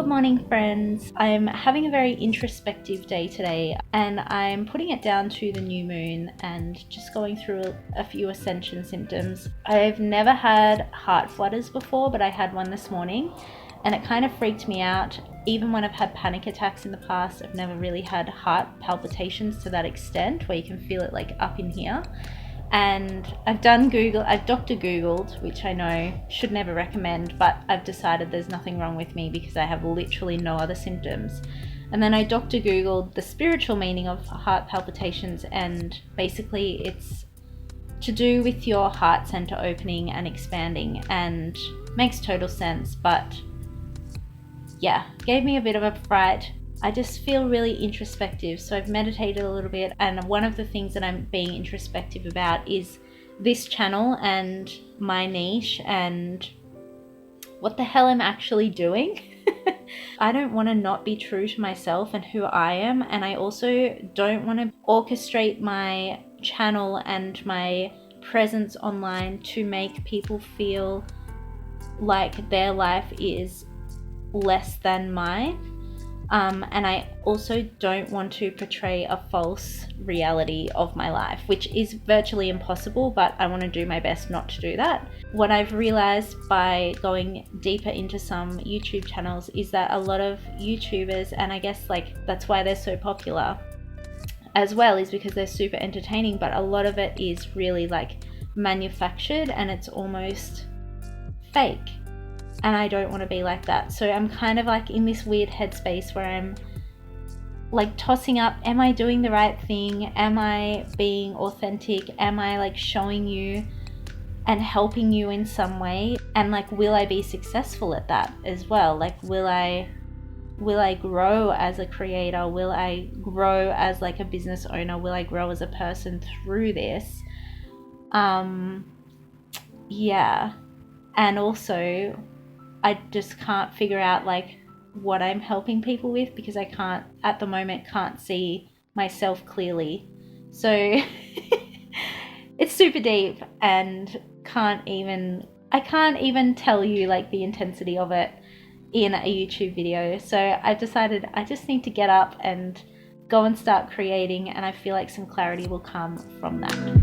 Good morning, friends. I'm having a very introspective day today, and I'm putting it down to the new moon and just going through a few ascension symptoms. I've never had heart flutters before, but I had one this morning and it kind of freaked me out. Even when I've had panic attacks in the past, I've never really had heart palpitations to that extent where you can feel it like up in here. And I've Dr. Googled, which I know should never recommend, but I've decided there's nothing wrong with me because I have literally no other symptoms. And then I Dr. Googled the spiritual meaning of heart palpitations, and basically it's to do with your heart center opening and expanding, and makes total sense, but yeah, gave me a bit of a fright. I just feel really introspective, so I've meditated a little bit, and one of the things that I'm being introspective about is this channel and my niche and what the hell I'm actually doing. I don't want to not be true to myself and who I am, and I also don't want to orchestrate my channel and my presence online to make people feel like their life is less than mine. And I also don't want to portray a false reality of my life, which is virtually impossible, but I want to do my best not to do that. What I've realized by going deeper into some YouTube channels is that a lot of YouTubers, and I guess like that's why they're so popular as well, is because they're super entertaining, but a lot of it is really like manufactured and it's almost fake. And I don't want to be like that. So I'm kind of like in this weird headspace where I'm like tossing up, am I doing the right thing? Am I being authentic? Am I like showing you and helping you in some way? And like, will I be successful at that as well? Like, will I grow as a creator? Will I grow as like a business owner? Will I grow as a person through this? Yeah. And also, I just can't figure out like what I'm helping people with because I can't, at the moment, can't see myself clearly. So it's super deep and I can't even tell you like the intensity of it in a YouTube video. So I've decided I just need to get up and go and start creating, and I feel like some clarity will come from that.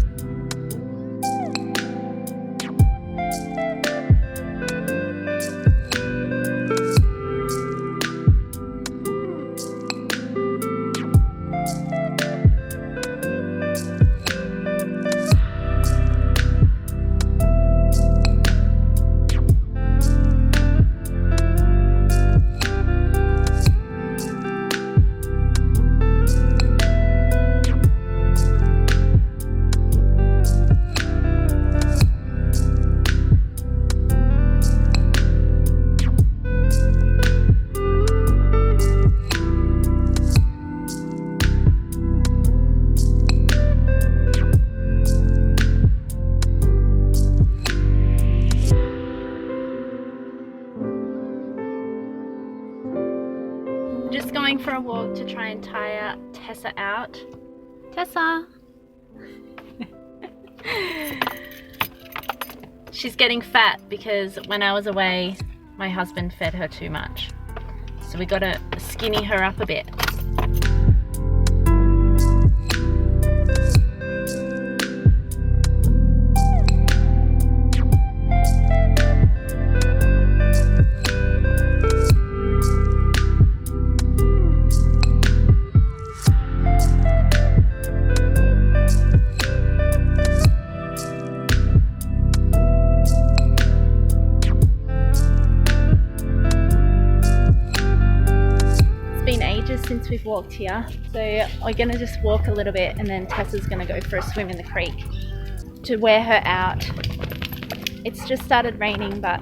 Just going for a walk to try and tire Tessa out. Tessa! She's getting fat because when I was away, my husband fed her too much. So we gotta skinny her up a bit. Since we've walked here, so we're gonna just walk a little bit and then Tessa's gonna go for a swim in the creek to wear her out. It's just started raining, but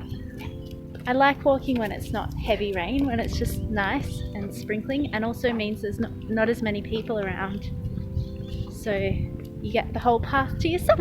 I like walking when it's not heavy rain, when it's just nice and sprinkling, and also means there's not as many people around, so you get the whole path to yourself.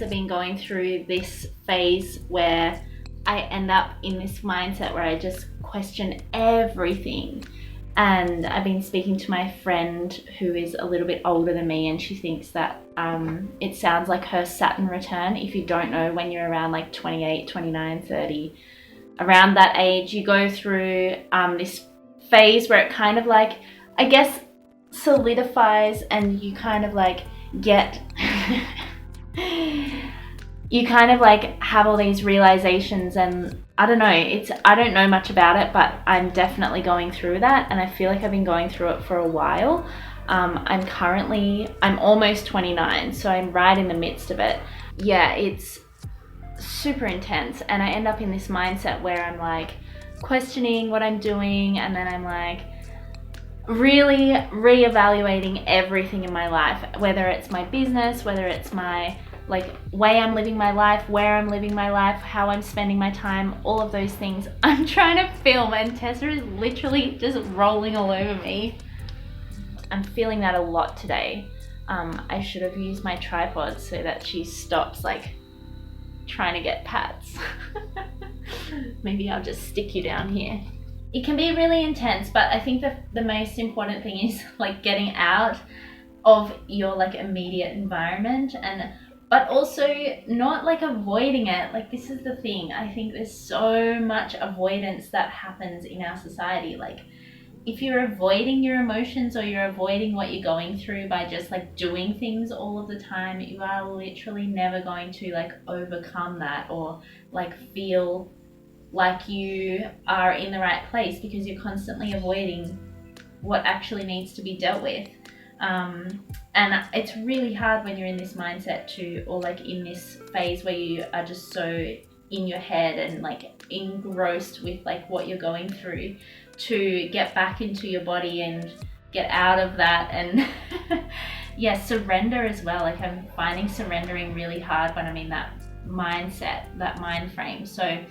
I've been going through this phase where I end up in this mindset where I just question everything. And I've been speaking to my friend who is a little bit older than me, and she thinks that it sounds like her Saturn return. If you don't know, when you're around like 28, 29, 30, around that age, you go through this phase where it kind of like, I guess, solidifies, and you kind of like get you kind of like have all these realizations, and I don't know, I don't know much about it, but I'm definitely going through that, and I feel like I've been going through it for a while. I'm almost 29, so I'm right in the midst of it. Yeah, it's super intense, and I end up in this mindset where I'm like questioning what I'm doing, and then I'm like really reevaluating everything in my life, whether it's my business, whether it's my like way I'm living my life, where I'm living my life, how I'm spending my time, all of those things. I'm trying to film and Tessa is literally just rolling all over me. I'm feeling that a lot today. I should have used my tripod so that she stops like trying to get pats. Maybe I'll just stick you down here. It can be really intense, but I think the most important thing is like getting out of your like immediate environment, but also not like avoiding it. Like, this is the thing. I think there's so much avoidance that happens in our society. Like, if you're avoiding your emotions or you're avoiding what you're going through by just like doing things all of the time, you are literally never going to like overcome that or like feel like you are in the right place, because you're constantly avoiding what actually needs to be dealt with. And it's really hard when you're in this mindset too, or like in this phase where you are just so in your head and like engrossed with like what you're going through, to get back into your body and get out of that. And yeah, surrender as well. Like, I'm finding surrendering really hard when I'm in that mindset, that mind frame. So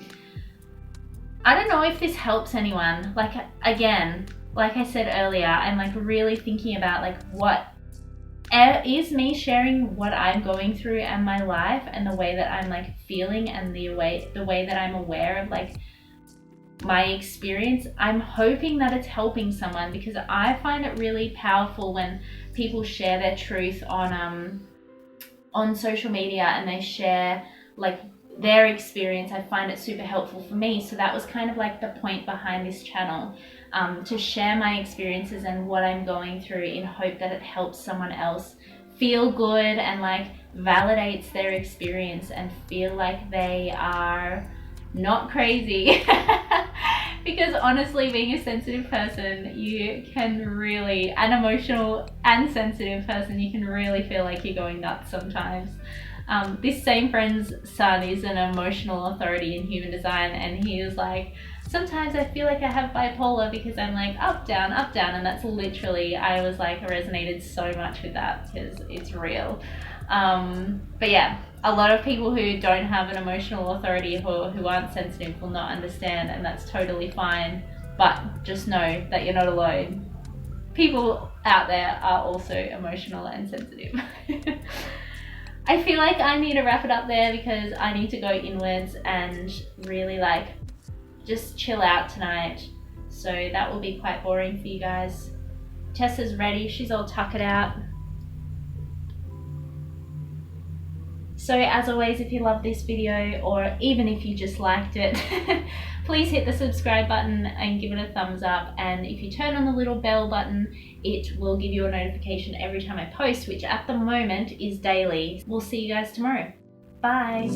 I don't know if this helps anyone. Like, again, like I said earlier, I'm like really thinking about like what is me sharing what I'm going through and my life and the way that I'm like feeling and the way that I'm aware of like my experience. I'm hoping that it's helping someone, because I find it really powerful when people share their truth on social media and they share like their experience. I find it super helpful for me. So that was kind of like the point behind this channel, to share my experiences and what I'm going through, in hope that it helps someone else feel good and like validates their experience and feel like they are not crazy. Because honestly, being a sensitive person, you can really, an emotional and sensitive person, you can really feel like you're going nuts sometimes. This same friend's son is an emotional authority in human design, and he was like, sometimes I feel like I have bipolar because I'm like up, down, and that's literally, I was like, resonated so much with that because it's real. But yeah, a lot of people who don't have an emotional authority or who aren't sensitive will not understand, and that's totally fine. But just know that you're not alone. People out there are also emotional and sensitive. I feel like I need to wrap it up there, because I need to go inwards and really like just chill out tonight. So that will be quite boring for you guys. Tessa's ready, she's all tuckered out. So as always, if you love this video, or even if you just liked it, please hit the subscribe button and give it a thumbs up. And if you turn on the little bell button, it will give you a notification every time I post, which at the moment is daily. We'll see you guys tomorrow. Bye.